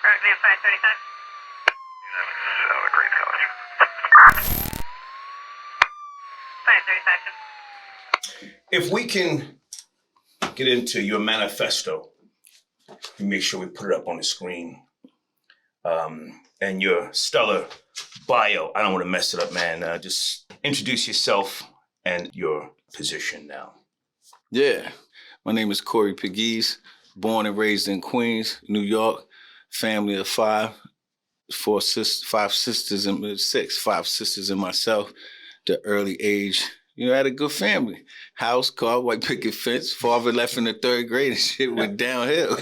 Currently at 535. Have a great college. 535. If we can get into your manifesto, and make sure we put it up on the screen, and your stellar bio. I don't want to mess it up, man. Just introduce yourself and your position now. Yeah, my name is Corey Pegues, born and raised in Queens, New York, family of five sisters and myself. The early age, had a good family. House, car, white picket fence. Father left in the third grade and shit went downhill.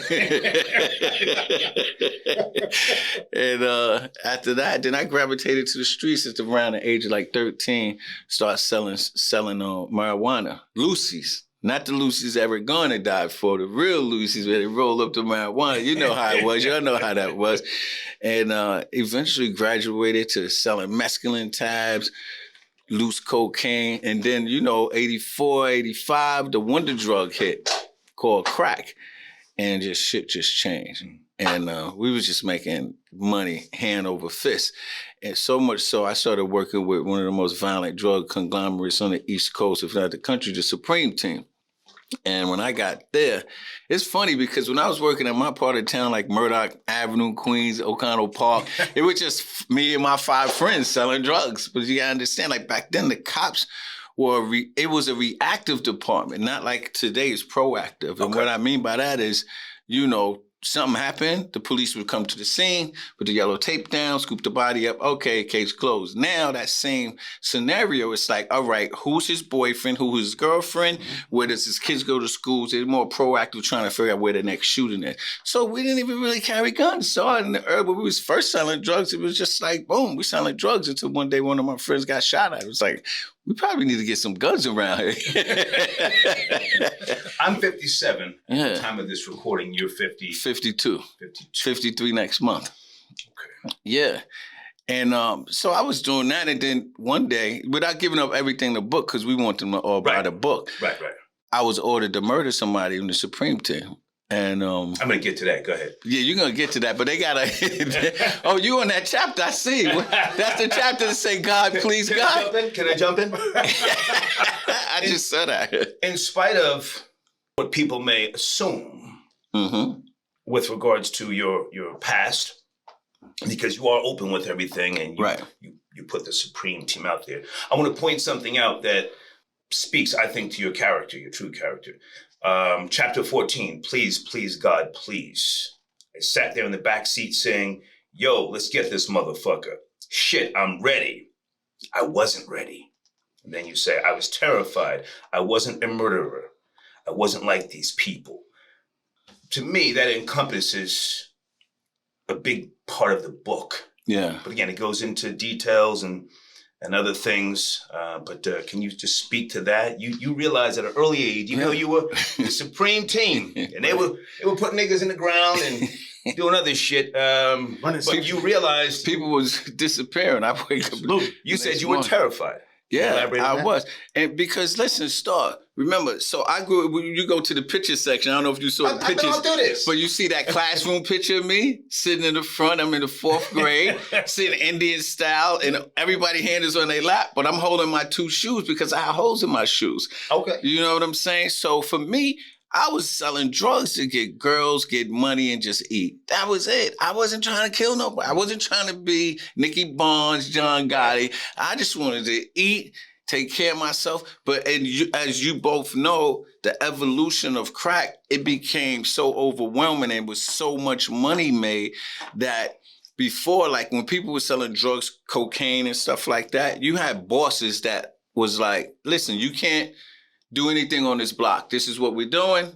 And after that, then I gravitated to the streets at around the age of like 13, started selling marijuana. Lucy's. Not the Lucy's Eric Garner died for, the real Lucy's where they roll up the marijuana. You know how it was. Y'all know how that was. And eventually graduated to selling mescaline tabs, loose cocaine. And then, 84, 85, the wonder drug hit called crack. And shit just changed. And we was just making money hand over fist. And so much so, I started working with one of the most violent drug conglomerates on the East Coast, if not the country, the Supreme Team. And when I got there, it's funny because when I was working in my part of town, like Murdoch Avenue, Queens, O'Connell Park, it was just me and my 5 friends selling drugs. But you gotta understand, like back then, the cops it was a reactive department, not like today's proactive. Okay. And what I mean by that is, something happened, the police would come to the scene, put the yellow tape down, scoop the body up, okay, case closed. Now that same scenario, it's like, all right, who's his boyfriend, who's his girlfriend, where does his kids go to school? They're more proactive trying to figure out where the next shooting is. So we didn't even really carry guns. So in the early, when we was first selling drugs, it was just like, boom, we selling drugs until one day one of my friends got shot at. It was like, we probably need to get some guns around here. I'm 57 at the time of this recording. You're 50. 52. 53 next month. Okay. Yeah. And so I was doing that. And then one day, without giving up everything in the book, because we want them to all buy the book. Right. I was ordered to murder somebody in the Supreme Team. And I'm going to get to that. Go ahead. Yeah, you're going to get to that. But they got to... Oh, you on that chapter, I see. That's the chapter that say, God, please, God. Can I jump in? I just said that. In spite of what people may assume with regards to your past, because you are open with everything and you put the Supreme Team out there, I want to point something out that speaks, I think, to your character, your true character. Chapter 14, please, God, please. I sat there in the back seat saying, yo, let's get this motherfucker. Shit, I'm ready. I wasn't ready. And then you say, I was terrified. I wasn't a murderer. I wasn't like these people. To me, that encompasses a big part of the book. Yeah. But again, it goes into details and other things, but can you just speak to that? You realize at an early age, you were the Supreme Team, and they were putting niggas in the ground and doing other shit. But you realized people was disappearing. I wake up. You said you were terrified. Yeah, I was. And because, listen, remember, so I grew, when you go to the picture section, I don't know if you saw the pictures. I'll do this. But you see that classroom picture of me sitting in the front. I'm in the 4th grade, sitting Indian style, and everybody hand is on their lap, but I'm holding my 2 shoes because I have holes in my shoes. Okay. You know what I'm saying? So for me, I was selling drugs to get girls, get money, and just eat. That was it. I wasn't trying to kill nobody. I wasn't trying to be Nicky Barnes, John Gotti. I just wanted to eat, take care of myself. But as you both know, the evolution of crack, it became so overwhelming and was so much money made that before, like when people were selling drugs, cocaine and stuff like that, you had bosses that was like, listen, you can't do anything on this block. This is what we're doing.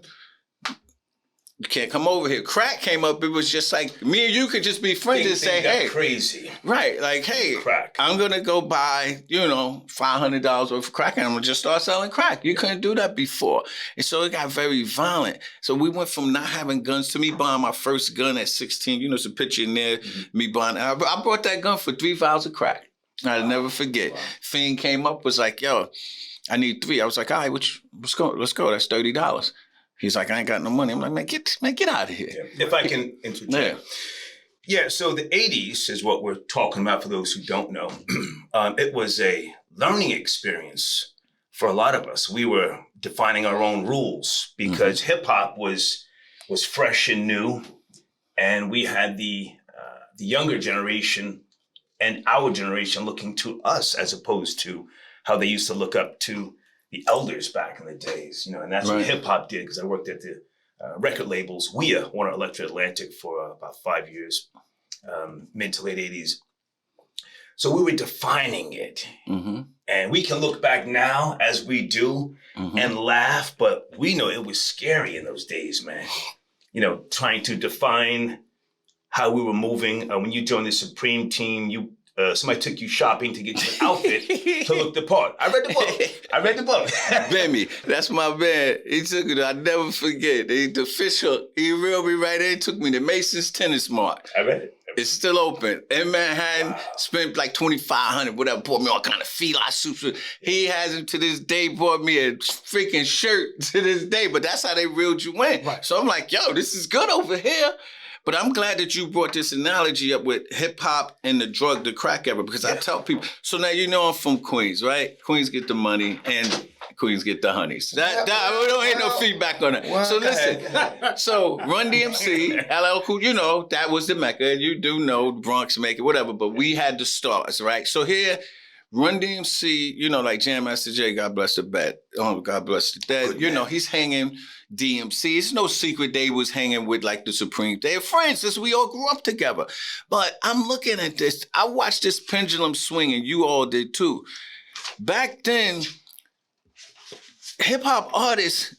You can't come over here. Crack came up. It was just like me and you could just be friends and say, hey. Crazy. Right. Like, hey, crack. I'm going to go buy, $500 worth of crack and I'm going to just start selling crack. You couldn't do that before. And so it got very violent. So we went from not having guns to me buying my first gun at 16. It's a picture in there, me buying. I bought that gun for 3 vials of crack. I'll never forget. Wow. Fiend came up, was like, yo, I need 3. I was like, all right, let's go. That's $30. He's like, I ain't got no money. I'm like, man, get out of here. Yeah. If I can interject. Yeah, so the 80s is what we're talking about for those who don't know. It was a learning experience for a lot of us. We were defining our own rules because hip hop was fresh and new, and we had the younger generation and our generation looking to us as opposed to how they used to look up to the elders back in the days, and that's what hip hop did. Because I worked at the record labels, Warner Electric Atlantic, for about 5 years, mid to late 80s. So we were defining it. And we can look back now as we do and laugh, but we know it was scary in those days, man. Trying to define how we were moving. When you joined the Supreme team, somebody took you shopping to get you an outfit to look the part. I read the book. Baby, that's my man. He took it. I never forget. The official, he reeled me right in, took me to Mason's Tennis Mart. I read it. It's still open. In Manhattan, spent like $2,500, whatever, bought me all kind of fila suits. He hasn't to this day bought me a freaking shirt to this day, but that's how they reeled you in. Right. So I'm like, yo, this is good over here. But I'm glad that you brought this analogy up with hip hop and the crack era, because I tell people, so now I'm from Queens, right? Queens get the money and Queens get the honeys. We don't ain't no feedback on that. Well, so listen, so Run DMC, LL Cool, that was the Mecca. You do know Bronx, Jamaica, whatever, but we had the stars, right? So here, Run DMC, like Jam Master Jay, God bless the dead. God bless the dead. Good He's hanging DMC. It's no secret they was hanging with like the Supreme. They're friends since we all grew up together. But I'm looking at this. I watched this pendulum swing, and you all did too. Back then, hip hop artists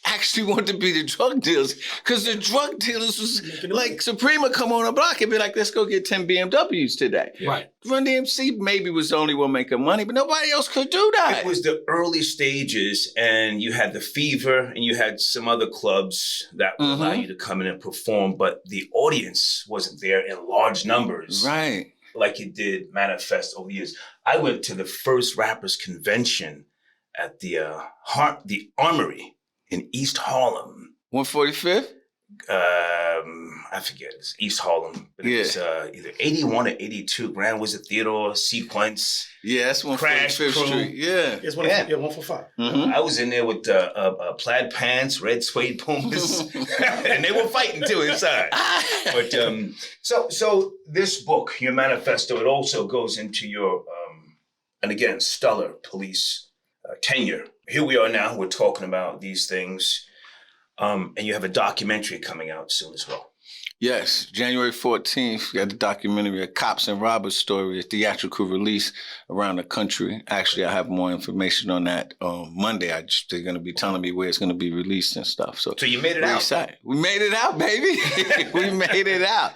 actually wanted to be the drug dealers, because the drug dealers was like Supreme would come on a block and be like, let's go get 10 BMWs today. Right. Run DMC maybe was the only one making money, but nobody else could do that. It was the early stages, and you had the Fever, and you had some other clubs that would allow you to come in and perform, but the audience wasn't there in large numbers. Right. Like it did manifest over the years. I went to the first rappers convention at the Armory in East Harlem. 145th? I forget. It's East Harlem. But it was either 81 or 82. Grand Wizard Theodore, Sequence. Yeah, that's 145th Crash Crew. Street. Yeah. It's 145. I was in there with plaid pants, red suede pumas, and they were fighting too inside. But so this book, your manifesto, it also goes into your, and again, stellar police tenure. Here we are now. We're talking about these things, and you have a documentary coming out soon as well. Yes, January 14th, we got the documentary, A Cops and Robbers Story, a theatrical release around the country. Actually, I have more information on that Monday. They're going to be telling me where it's going to be released and stuff. So you made it out. Excited. We made it out, baby. We made it out.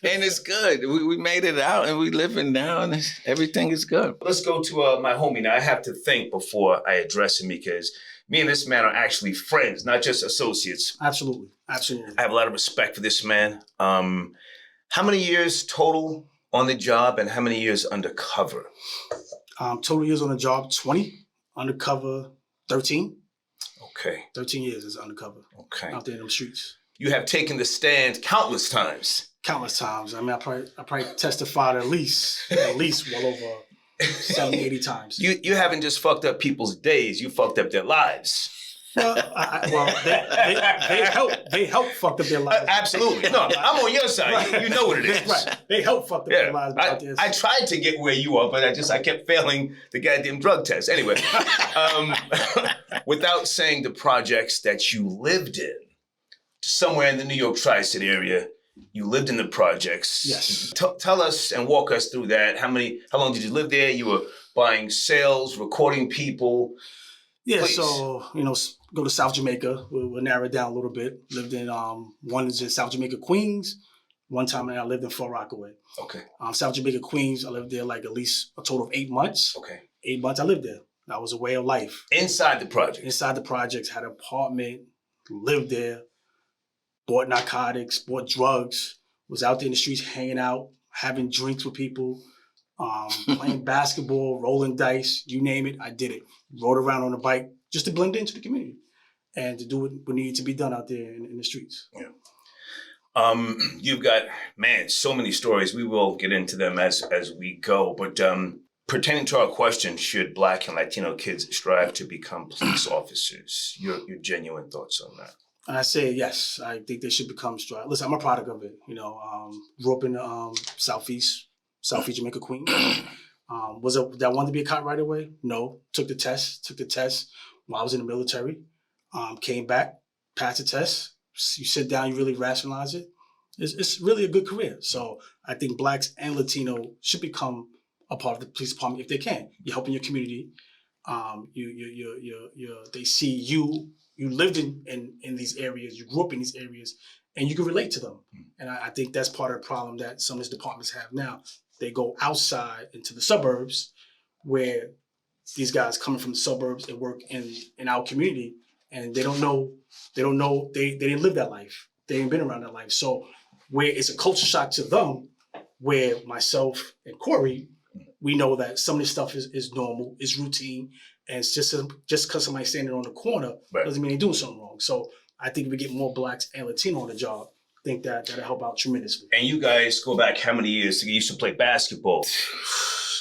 And it's good. We made it out, and we living now, and everything is good. Let's go to my homie. Now, I have to think before I address him, because me and this man are actually friends, not just associates. Absolutely. I have a lot of respect for this man. How many years total on the job, and how many years undercover? Total years on the job, 20. Undercover, 13. Okay. 13 years as undercover. Okay. Out there in them streets. You have taken the stand countless times. Countless times. I mean, I probably testified at least well over 70, 80 times. You haven't just fucked up people's days. You fucked up their lives. Well, they help fuck up their lives. Absolutely. No, I'm on your side. Right. You know what it is. Right. They help fuck up their lives out there. I tried to get where you are, but I kept failing the goddamn drug test. Anyway, without saying the projects that you lived in, somewhere in the New York Tri-State area, you lived in the projects. Yes. Tell us and walk us through that. How long did you live there? You were buying sales, recording people. Yeah, Please. so, go to South Jamaica. We'll narrow it down a little bit. Lived in, one is in South Jamaica, Queens. One time I lived in Fort Rockaway. Okay. South Jamaica, Queens, I lived there like at least a total of 8 months. Okay. 8 months I lived there. That was a way of life. Inside the project? Inside the projects, had an apartment, lived there, bought narcotics, bought drugs, was out there in the streets hanging out, having drinks with people, playing basketball, rolling dice, you name it, I did it. Rode around on a bike just to blend into the community and to do what needed to be done out there in the streets. Yeah. You've got, man, so many stories. We will get into them as we go. But pertaining to our question, should Black and Latino kids strive to become police officers? Your genuine thoughts on that? And I say yes. I think they should become strong. Listen, I'm a product of it. You know, grew up in Southeast Jamaica, Queens. Did I want to be a cop right away? No. Took the test while I was in the military. Came back, passed the test. You sit down, you really rationalize it. It's really a good career. So I think Blacks and Latino should become a part of the police department if they can. You're helping your community. They see you lived in these areas, you grew up in these areas, and you can relate to them. And I think that's part of the problem that some of these departments have now. They go outside into the suburbs where these guys coming from the suburbs and work in our community, and they didn't live that life. They ain't been around that life. So where it's a culture shock to them, where myself and Corey, we know that some of this stuff is normal, is routine, and it's just because somebody's standing on the corner doesn't mean they're doing something wrong. So I think if we get more Blacks and Latino on the job, I think that'll help out tremendously. And you guys go back how many years? You used to play basketball.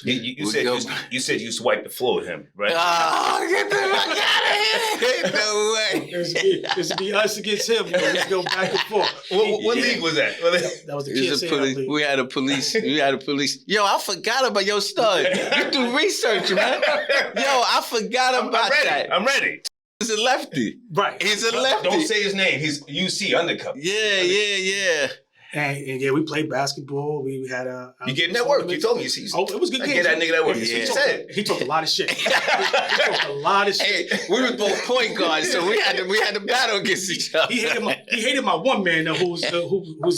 You said you used to wipe the floor with him, right? Oh, get the fuck out of here! No way. It used to be us against him. You know, we used to go back and forth. What league was that? That was the KSA league. We had a police. Yo, I forgot about your story. You do research, man. Yo, I forgot about that. I'm ready. He's a lefty. Right. He's a lefty. Don't say his name. He's UC undercover. Yeah. And yeah, we played basketball. We had a. You getting that work? You told me. It was good. I get that nigga that work. He talked a lot of shit. He talked a lot of shit. Hey, we were both point guards, so we had to battle against each other. He hated my one man who's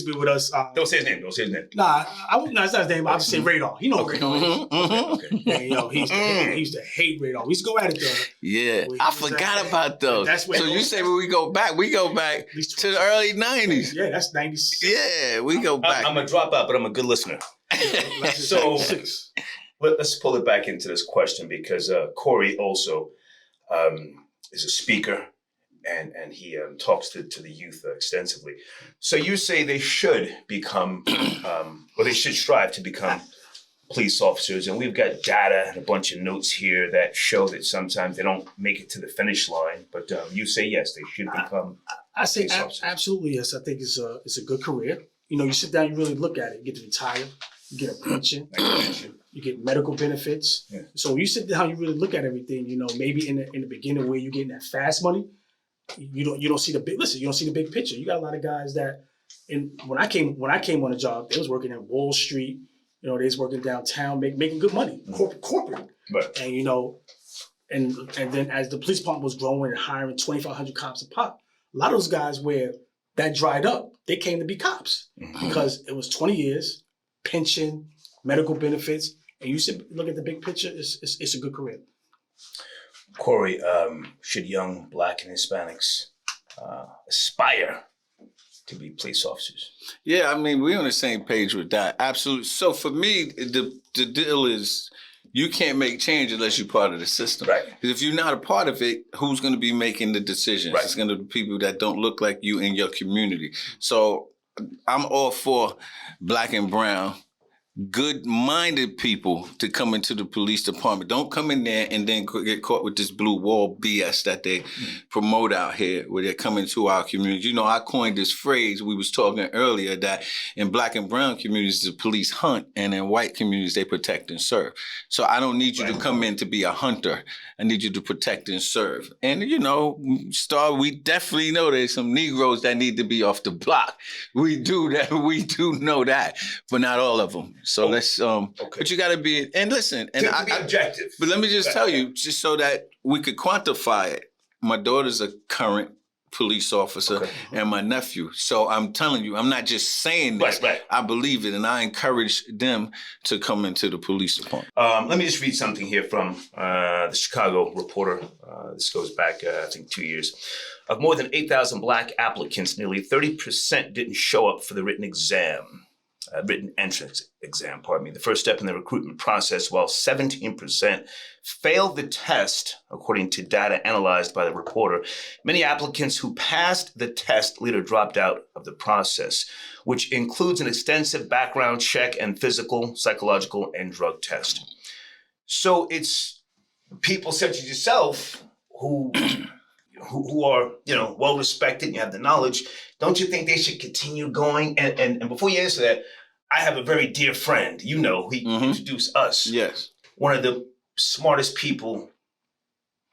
been with us. Don't say his name. Nah, it's not his name. I'll just say Radar. He knows Radar. Okay. And, yo, he used to hate Radar. We used to go at it though. Yeah, I forgot about those. So you say when we go back to the early 90s. Yeah, that's 96. Yeah, we go back. I'm a dropout, but I'm a good listener. So let's pull it back into this question because Corey also is a speaker and he talks to the youth extensively. So you say they should become, or they should strive to become police officers. And we've got data and a bunch of notes here that show that sometimes they don't make it to the finish line. But you say, yes, they should become I say absolutely yes. I think it's a good career. You know, you sit down, you really look at it. You get to retire, you get a pension, you get medical benefits. Yeah. So when you sit down, you really look at everything. You know, maybe in the beginning where you're getting that fast money, you don't see the big. Listen, you don't see the big picture. You got a lot of guys that, when I came on the job, they was working at Wall Street. You know, they was working downtown, making good money, corporate. Right. And you know, and then as the police department was growing and hiring 2,500 cops a pop, a lot of those guys where that dried up, they came to be cops because it was 20 years, pension, medical benefits, and you should look at the big picture. It's a good career. Corey, should young Black and Hispanics aspire to be police officers? Yeah, I mean, we're on the same page with that. Absolutely. So for me, the deal is you can't make change unless you're part of the system. Right. Because if you're not a part of it, who's going to be making the decisions? Right. It's going to be people that don't look like you in your community. So I'm all for Black and brown, good-minded people to come into the police department. Don't come in there and then get caught with this blue wall BS that they promote out here, where they're coming to our community. You know, I coined this phrase, we was talking earlier, that in Black and brown communities, the police hunt, and in white communities, they protect and serve. So I don't need you to come in to be a hunter. I need you to protect and serve. And, you know, we definitely know there's some Negroes that need to be off the block. We do that. We do know that, but not all of them. So let's, but you got to be, and listen. And be objective. But let me just tell you, just so that we could quantify it, my daughter's a current police officer and my nephew. So I'm telling you, I'm not just saying this. Right. I believe it, and I encourage them to come into the police department. Let me just read something here from the Chicago Reporter. This goes back, I think, 2 years. Of more than 8,000 Black applicants, nearly 30% didn't show up for the written exam. written entrance exam, the first step in the recruitment process, while 17% failed the test, according to data analyzed by the reporter. Many applicants who passed the test later dropped out of the process, which includes an extensive background check and physical, psychological, and drug test. So it's people such as yourself who are, well respected and you have the knowledge. Don't you think they should continue going? And before you answer that, I have a very dear friend, he introduced us. Yes. One of the smartest people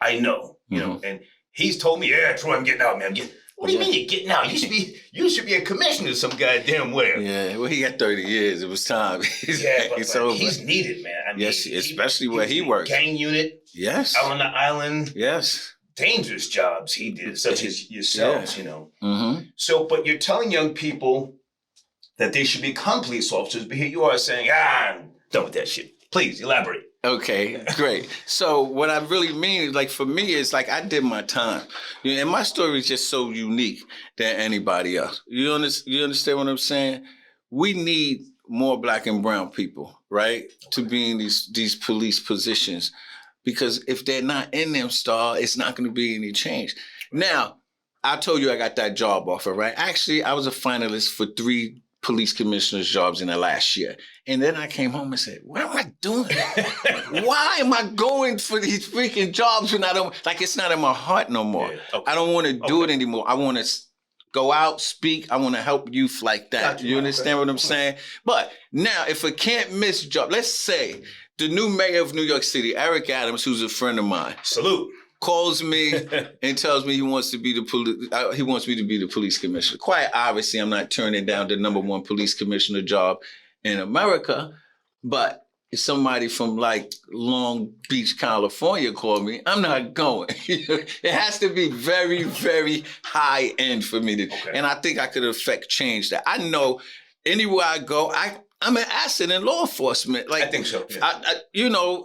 I know, and he's told me, yeah, Troy, I'm getting out, man. What do you mean you're getting out? You should be a commissioner some goddamn where. Yeah, well, he got 30 years. It was time. But he's needed, man. Yes, especially where he works. Gang unit. Yes. Out on the island. Yes. Dangerous jobs he did, such as yourselves, Mm-hmm. So, but you're telling young people that they should become police officers, but here you are saying, I'm done with that shit. Please elaborate. Okay, great. So what I really mean is, for me, it's I did my time. And my story is just so unique than anybody else. You understand what I'm saying? We need more Black and brown people, right, to be in these police positions. Because if they're not in them, it's not going to be any change. Now, I told you I got that job offer, right? Actually, I was a finalist for 3 police commissioner's jobs in the last year. And then I came home and said, what am I doing? Why am I going for these freaking jobs when I don't, it's not in my heart no more. Yeah, okay. I don't want to do it anymore. I want to go out, speak. I want to help youth like that. You understand what I'm saying? But now, if a can't miss job, let's say the new mayor of New York City, Eric Adams, who's a friend of mine. Salute. Calls me and tells me he wants me to be the police commissioner. Quite obviously, I'm not turning down the #1 police commissioner job in America. But if somebody from Long Beach, California called me, I'm not going. It has to be very, very high end for me to. Okay. And I think I could affect change that. I know anywhere I go, I'm an asset in law enforcement. I think so. Yeah.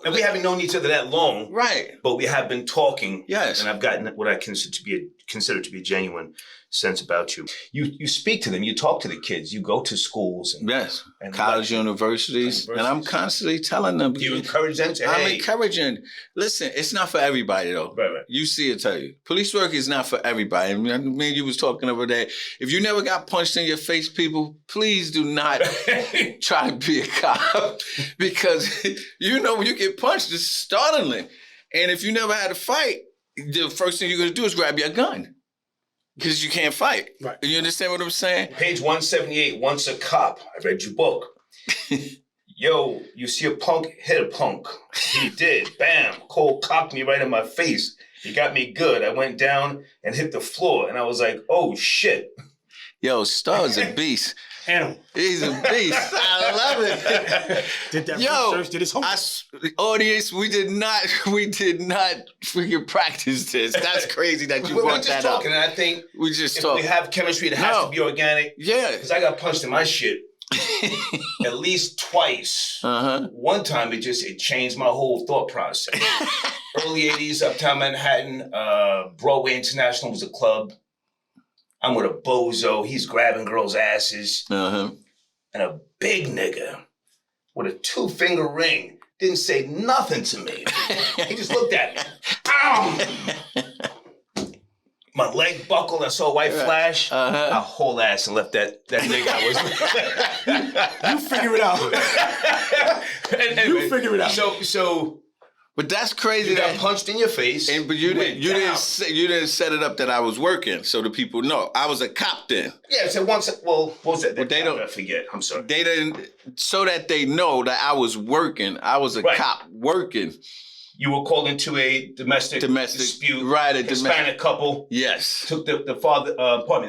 And we haven't known each other that long, right? But we have been talking. Yes, and I've gotten what I consider to be a genuine sense about you. You speak to them. You talk to the kids. You go to schools. Yes, and college, universities, and I'm constantly telling them. Do you encourage them to? I'm encouraging. Listen, it's not for everybody though. Right. You see it, tell you. Police work is not for everybody. Me and you was talking over there. If you never got punched in your face, people, please do not try to be a cop because when you get punched, it's startling. And if you never had a fight, the first thing you're gonna do is grab your gun. Because you can't fight. Right. You understand what I'm saying? Page 178, Once a Cop. I read your book. Yo, you see a punk, hit a punk. He did. Bam. Cole cocked me right in my face. He got me good. I went down and hit the floor. And I was like, oh, shit. Yo, Star's a beast. Animal. He's a beast. I love it. Did that research, did his homework. Audience, we did not freaking practice this. That's crazy that you brought that up. We're just talking, and I think we just if talking. we have chemistry, it has to be organic. Yeah. Because I got punched in my shit at least twice. Uh-huh. One time, it changed my whole thought process. Early 80s, Uptown Manhattan, Broadway International was a club. I'm with a bozo. He's grabbing girls' asses. Uh-huh. And a big nigga with a 2-finger ring didn't say nothing to me. He just looked at me. Ow! My leg buckled. I saw a white flash. Uh-huh. I whole ass and left that nigga I was. You figure it out. Anyway, you figure it out. So. But that's crazy. You got punched in your face. But you didn't set it up that I was working, so the people know I was a cop then. Yeah. So what was that? But they don't. I forget. I'm sorry. They didn't, so that they know that I was working. I was a cop working. You were called into a domestic dispute. Right. A Hispanic couple. Yes. Took the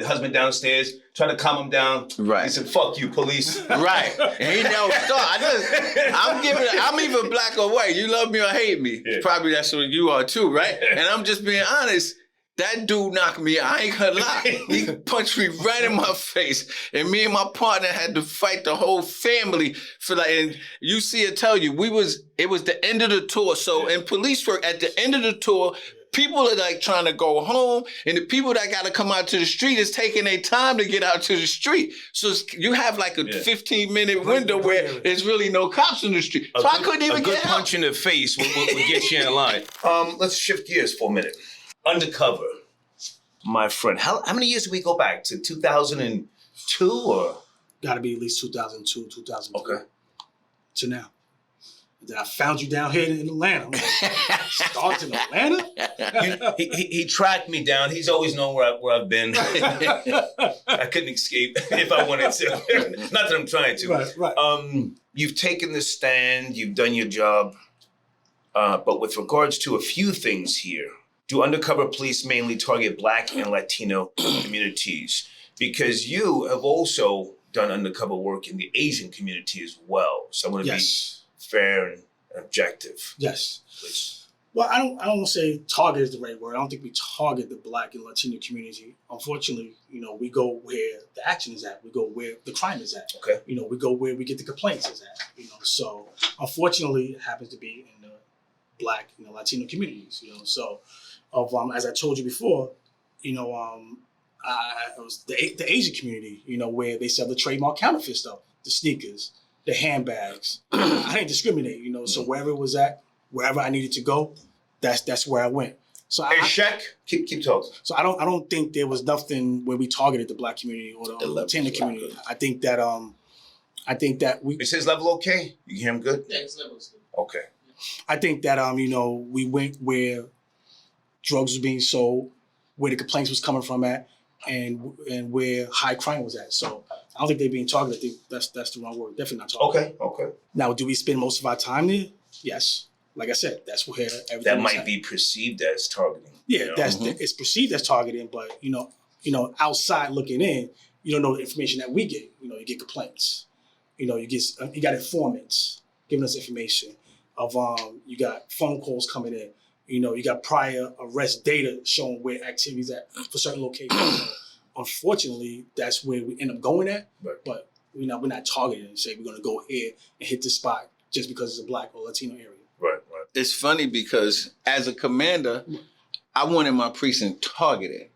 husband downstairs, tried to calm him down. Right. He said, "Fuck you, police." Right. And he never started. I'm either black or white. You love me or hate me. Yeah. Probably that's what you are too, right? And I'm just being honest. That dude knocked me out. I ain't gonna lie. He punched me right in my face. And me and my partner had to fight the whole family for and you see it tell you, it was the end of the tour. So in police work, at the end of the tour, People are like trying to go home, and the people that got to come out to the street is taking their time to get out to the street. So you have like a 15-minute window where there's really no cops in the street. So I couldn't even get help. A good punch in the face will get you in line. Let's shift gears for a minute. Undercover, my friend. How many years do we go back to? 2002 or? Got to be at least 2002, 2003. Okay. To now. And then I found you down here in Atlanta. I'm like, starts in Atlanta? He tracked me down. He's always known where I've been. I couldn't escape if I wanted to. Not that I'm trying to. Right. You've taken the stand. You've done your job. But with regards to a few things here, do undercover police mainly target Black and Latino communities? Because you have also done undercover work in the Asian community as well. So I want to be fair and objective. Yes. Please. Well, I don't want to say target is the right word. I don't think we target the Black and Latino community. Unfortunately, we go where the action is at. We go where the crime is at. Okay. We go where we get the complaints is at. So unfortunately, it happens to be in the Black and the Latino communities. So as I told you before, it was the Asian community, where they sell the trademark counterfeit stuff, the sneakers, the handbags. I didn't discriminate, so wherever it was at, wherever I needed to go, that's where I went. So hey, Check, keep talking. So I don't think there was nothing where we targeted the Black community or the Latino community. I think that we. Is his level okay? You hear him good? Yeah, his level is good. Okay. I think that we went where drugs was being sold, where the complaints was coming from at, and where high crime was at. So I don't think they're being targeted. I think that's the wrong word. Definitely not targeted. Okay. Now, do we spend most of our time there? Yes. Like I said, that's where everything that might be perceived as targeting. Yeah, it's perceived as targeting, but outside looking in, you don't know the information that we get. You get complaints. You got informants giving us information of you got phone calls coming in. You got prior arrest data showing where activities at for certain locations. Unfortunately, that's where we end up going at. Right. But we're not targeting and say we're going to go here and hit this spot just because it's a Black or Latino area. Right. It's funny because as a commander, I wanted my precinct targeted.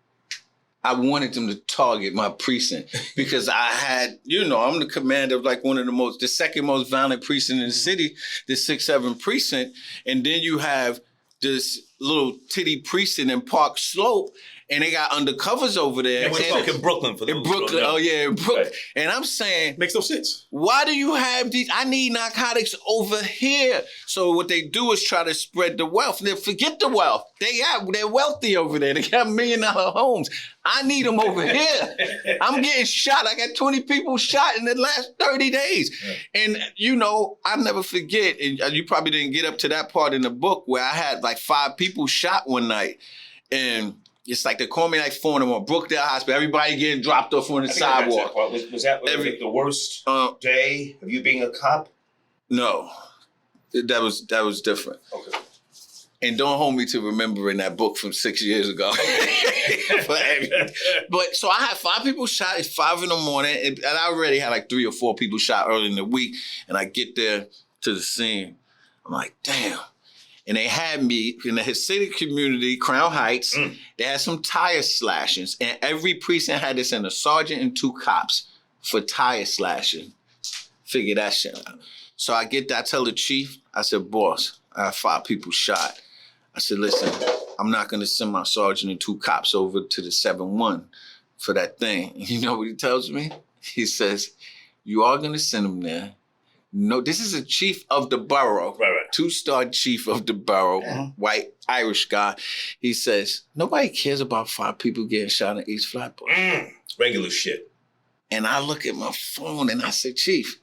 I wanted them to target my precinct because I had, I'm the commander of like the second most violent precinct in the city, the 6-7 precinct. And then you have this little titty precinct in Park Slope, and they got undercovers over there. And we're talking Brooklyn for those. In Brooklyn, in Brooklyn. Right. And I'm saying, makes no sense. Why do you have these? I need narcotics over here. So what they do is try to spread the wealth. And they forget the wealth. They're wealthy over there. They got $1 million homes. I need them over here. I'm getting shot. I got 20 people shot in the last 30 days. Right. And, I never forget, and you probably didn't get up to that part in the book where I had like 5 people shot one night. And it's like they call me like 4 in the morning, Brookdale Hospital. Everybody getting dropped off on the sidewalk. Was that the worst day of you being a cop? No, that was different. Okay. And don't hold me to remembering that book from 6 years ago. but so I had 5 people shot at 5 in the morning, and I already had like 3 or 4 people shot early in the week. And I get there to the scene, I'm like, damn. And they had me in the Hasidic community, Crown Heights. They had some tire slashings. And every precinct had to send a sergeant and 2 cops for tire slashing. Figure that shit out. So I tell the chief, I said, boss, I have 5 people shot. I said, listen, I'm not going to send my sergeant and 2 cops over to the 7-1 for that thing. And you know what he tells me? He says, you are going to send them there. No, this is a chief of the borough, right. 2-star chief of the borough, white Irish guy. He says, nobody cares about 5 people getting shot in East Flatbush. Regular shit. And I look at my phone and I said, Chief,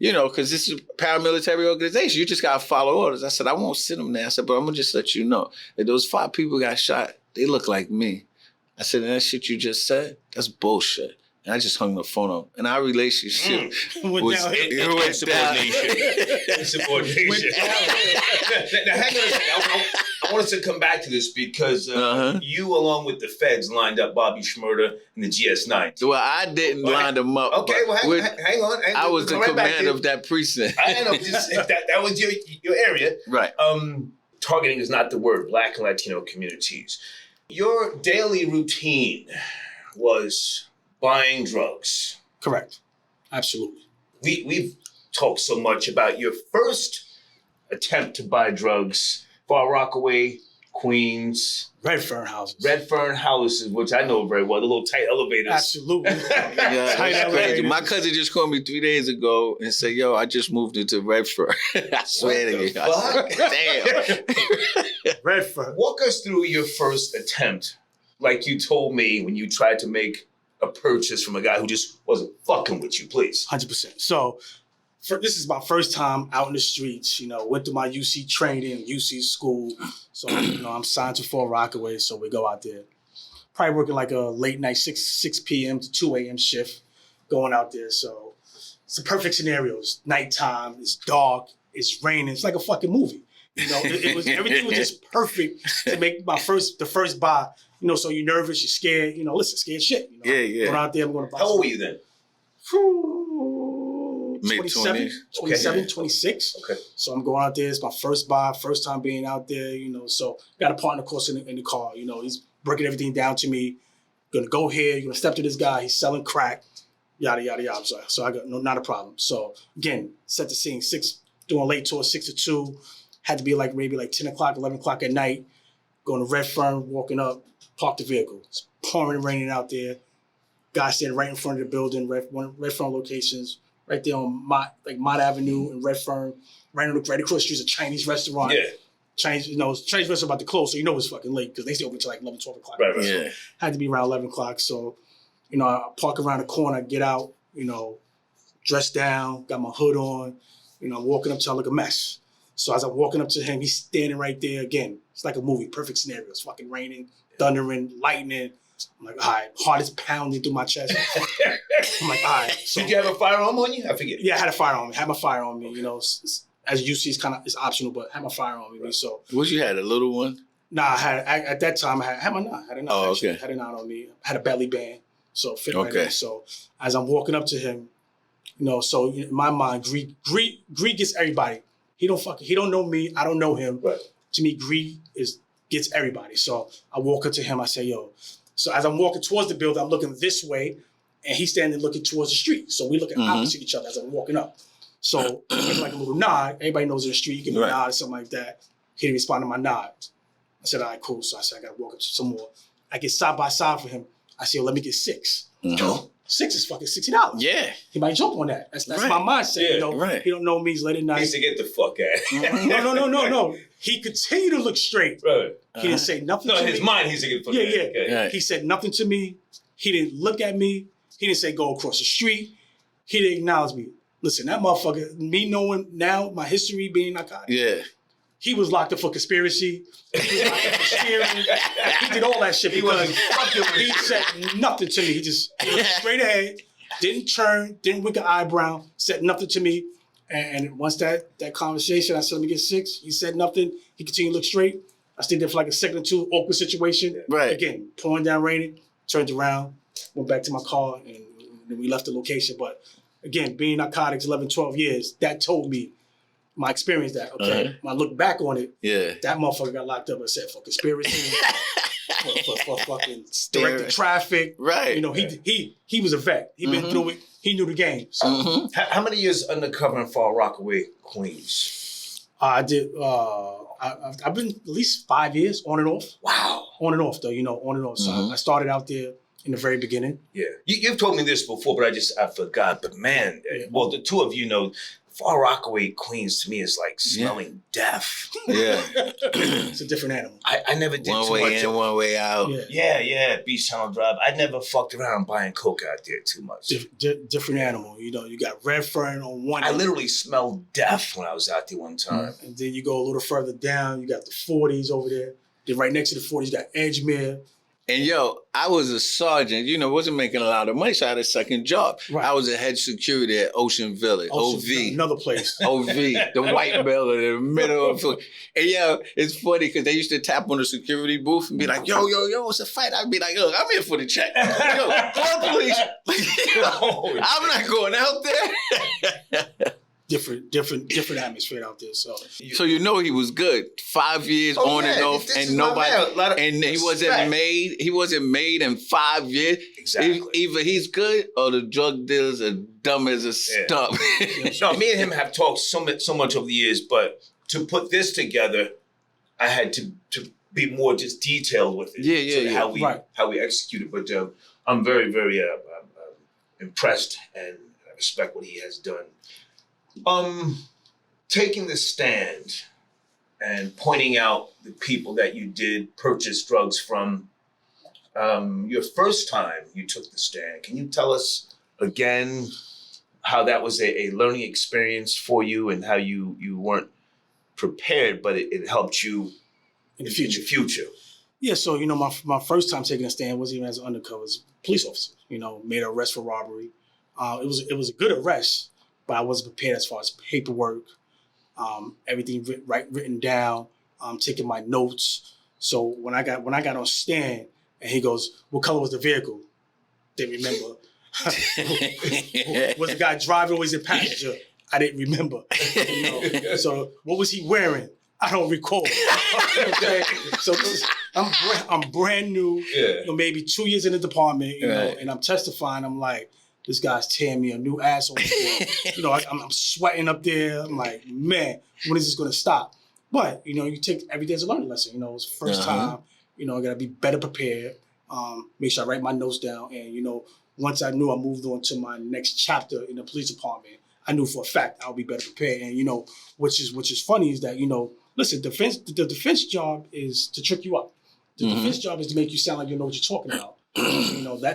because this is a paramilitary organization. You just got to follow orders. I said, I won't send them there. I said, but I'm going to just let you know that those 5 people got shot. They look like me. I said, and that shit you just said, that's bullshit. And I just hung the phone up. And our relationship was insubordination. Now, hang on a second. I want us to come back to this because you, along with the feds, lined up Bobby Schmurda and the GS9. Well, I didn't line them up. Okay, well, hang on. I was the commander of that precinct. I know, that was your area. Right. targeting is not the word, Black and Latino communities. Your daily routine was buying drugs. Correct. Absolutely. We've talked so much about your first attempt to buy drugs, Far Rockaway, Queens. Redfern houses. Redfern houses, which I know very well, the little tight elevators. Absolutely. Yeah, Tight that's crazy. elevators. My cousin just called me 3 days ago and said, yo, I just moved into Redford. I swear to you. Damn. Redfern. Walk us through your first attempt, like you told me when you tried to make a purchase from a guy who just wasn't fucking with you, please. 100%. So this is my first time out in the streets, went to my UC training, UC school. So, I'm signed to Fort Rockaway, so we go out there. Probably working like a late night, 6 p.m. to 2 a.m. shift, going out there. So it's a perfect scenario. It's nighttime, it's dark, it's raining. It's like a fucking movie. It was everything was just perfect to make the first buy. So you're nervous, you're scared. Scared shit. Yeah. Going out there, I'm going to buy. How old were you then? 27, 26. Okay. So I'm going out there. It's my first buy, first time being out there, So got a partner, of course, in the car. He's breaking everything down to me. Gonna go here. You're gonna step to this guy. He's selling crack. Yada yada yada. So I got not a problem. So again, set the scene. Doing a late tour, 6 to 2. Had to be maybe 10 o'clock, 11 o'clock at night. Going to Redfern, walking up, park the vehicle. It's pouring, raining out there. Guy standing right in front of the building. Redfern locations. Right there on Mott Avenue in Redfern, right across the street is a Chinese restaurant. Yeah. Chinese restaurant about to close, so it's fucking late because they stay open until 11, 12 o'clock. Right. So Yeah. had to be around 11 o'clock. So, I park around the corner, get out, dressed down, got my hood on, I'm walking up to him like a mess. So as I'm walking up to him, he's standing right there again. It's like a movie, perfect scenario. It's fucking raining, thundering, lightning. I'm like, all right, heart is pounding through my chest. I'm like, all right. So, did you have a firearm on you? I forget. Yeah, I had a firearm on me. Had my fire on me. As you see, it's optional, but I had my firearm on me. So What you had, a little one? Nah, at that time I had my knot. I had a knot. Oh, actually. okay. Had a knot on me. I had a belly band, so it fit right Okay. in. So as I'm walking up to him, so in my mind, Greed gets everybody. He don't know me. I don't know him. Right. To me, Greed gets everybody. So I walk up to him. I say, yo. So as I'm walking towards the building, I'm looking this way, and he's standing looking towards the street. So we're looking opposite each other as I'm walking up. So it's like a little nod. Everybody knows in the street, you give me a nod or something like that. He didn't respond to my nod. I said, all right, cool. So I said, I got to walk up to some more. I get side by side for him. I said, let me get 6. Mm-hmm. 6 is fucking $60. Yeah. He might jump on that. That's Right. my mindset. Yeah, right. He don't know me. He's late at He night. needs to get the fuck out. No. He continued to look straight. Right. He didn't say nothing No, to in me. his mind, he's to get the fuck Yeah, out. yeah. Okay. Right. He said nothing to me. He didn't look at me. He didn't say go across the street. He didn't acknowledge me. Listen, that motherfucker, me knowing now my history being narcotic, Yeah. he was locked up for conspiracy. He was locked up for stealing. He did all that shit because he said nothing to me. He just looked straight ahead, didn't turn, didn't wink an eyebrow, said nothing to me. And once that conversation, I said, let me get 6. He said nothing. He continued to look straight. I stayed there for like a second or two, awkward situation. Right. Again, pouring down, raining, turned around, went back to my car, and then we left the location. But again, being narcotics 11, 12 years, that told me my experience that, okay, when I look back on it, Yeah. that motherfucker got locked up and said for conspiracy, for fucking directed traffic. Right. He was a vet. He been through it. He knew the game. So How many years undercover in Far Rockaway, Queens? I did. I've been at least 5 years on and off. Wow. On and off though, on and off. So I started out there in the very beginning. Yeah. You've told me this before, but I forgot. But man, well, the two of you know, Far Rockaway, Queens to me is like smelling death. Yeah. It's a different animal. I never did One too way much. in, one way out. Yeah. Beach Tunnel Drive. I never fucked around buying coke out there too much. Different animal. You got Redfern on one I end. literally smelled death when I was out there one time. And then you go a little further down, you got the 40s over there. Then right next to the 40s, you got Edgemere. And yo, I was a sergeant, wasn't making a lot of money, so I had a second job. Right. I was a head security at Ocean Village, OV. Another place. OV, the white building in the middle of it. And yo, it's funny because they used to tap on the security booth and be like, yo, it's a fight. I'd be like, look, I'm here for the check. Yo, call the police. I'm not going out there. different atmosphere out there. So you know he was good. 5 years on and off, and nobody, and he wasn't made. He wasn't made in 5 years. Exactly. Either he's good or the drug dealers are dumb as a stump. No, me and him have talked so much over the years, but to put this together, I had to be more just detailed with it. How we execute it. But I'm very, very impressed, and I respect what he has done. Taking the stand and pointing out the people that you did purchase drugs from, your first time you took the stand, can you tell us again how that was a learning experience for you and how you weren't prepared, but it helped you in the future? Yeah, so, my first time taking a stand wasn't even as an undercover police officer, made an arrest for robbery. It was a good arrest, but I wasn't prepared as far as paperwork, everything written down, taking my notes. So when I got on stand and he goes, "What color was the vehicle?" Didn't remember. Was the guy driving or was he a passenger? I didn't remember. So what was he wearing? I don't recall. Okay, so I'm brand new. Maybe 2 years in the department, and I'm testifying. I'm like, this guy's tearing me a new asshole. I'm sweating up there. I'm like, man, when is this going to stop? But, you take every day as a learning lesson. It was the first time, I got to be better prepared. Make sure I write my notes down. And, once I knew I moved on to my next chapter in the police department, I knew for a fact I'll be better prepared. And, which is funny is that, listen, the defense job is to trick you up. The defense job is to make you sound like you know what you're talking about.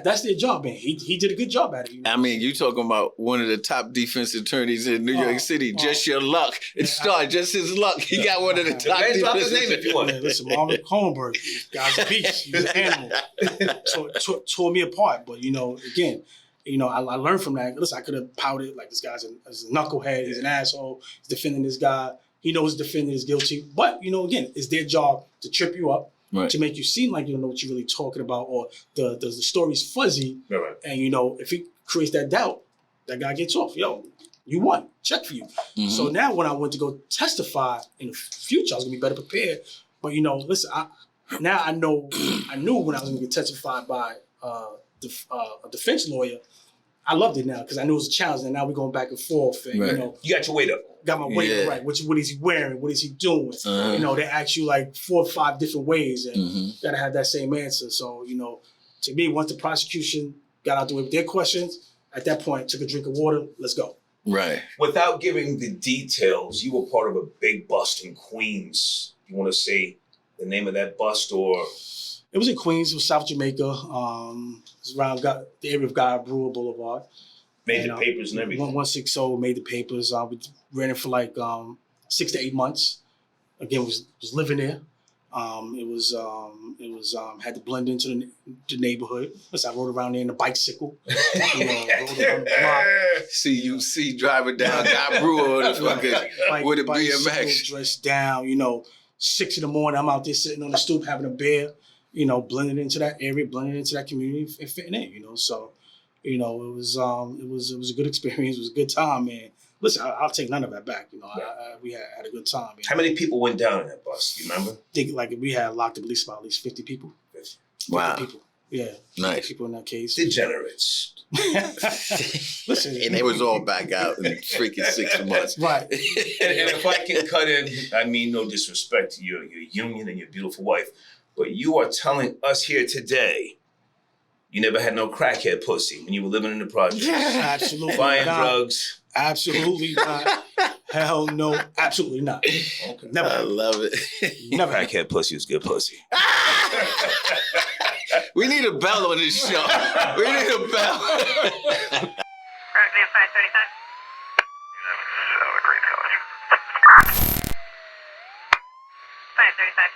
That's their job, man. He did a good job at it. I mean, you talking about one of the top defense attorneys in New York City. Just your luck. Just his luck. He got one of the top defense. Drop his name if you want. Man, listen, Marvin Cohenberg, guy's a beast. He's an animal. Tore me apart. But again, I learned from that. Listen, I could have pouted like this guy's a knucklehead. He's an asshole. He's defending this guy. He knows the defendant is guilty. But again, it's their job to trip you up. Right. To make you seem like you don't know what you're really talking about, or the story's fuzzy, right. And if he creates that doubt, that guy gets off. Yo, you won. Check for you. Mm-hmm. So now when I went to go testify in the future, I was gonna be better prepared. But listen, I knew when I was gonna get testified by a defense lawyer. I loved it now because I knew it was a challenge, and now we're going back and forth. And, right. You got your weight up. Got my weight up, right. What is he wearing? What is he doing? They ask you like 4 or 5 different ways, and you got to have that same answer. So, to me, once the prosecution got out the way with their questions, at that point, took a drink of water, let's go. Right. Without giving the details, you were part of a big bust in Queens. You want to say the name of that bust or... It was in Queens. It was South Jamaica. It was around the area of Guy Brewer Boulevard. Made the papers and everything. 160 made the papers. We ran it for like 6 to 8 months. Again, was living there. It was had to blend into the neighborhood. Plus, I rode around there in a bicycle. Rode around the block. CUC driving down Guy Brewer with a BMX. Dressed down. 6 in the morning, I'm out there sitting on the stoop having a beer. Blending into that area, blending into that community, and fitting in. So, it was a good experience. It was a good time, man. Listen, I'll take none of that back. We had a good time. Man. How many people went down in that bus? Do you remember? I think we had locked up at least 50 people. 50 wow. people. Yeah. Nice. People in that case. Degenerates. Listen. And they was all back out in freaking 6 months. Right. And if I can cut in, I mean no disrespect to your union and your beautiful wife, but you are telling us here today you never had no crackhead pussy when you were living in the projects. Yeah, absolutely. Buying drugs. Absolutely not. Hell no, absolutely not. Okay. Never. I love it. Never. Crackhead pussy is good pussy. We need a bell on this show. We need a bell. Road 535. You have a great college. 535.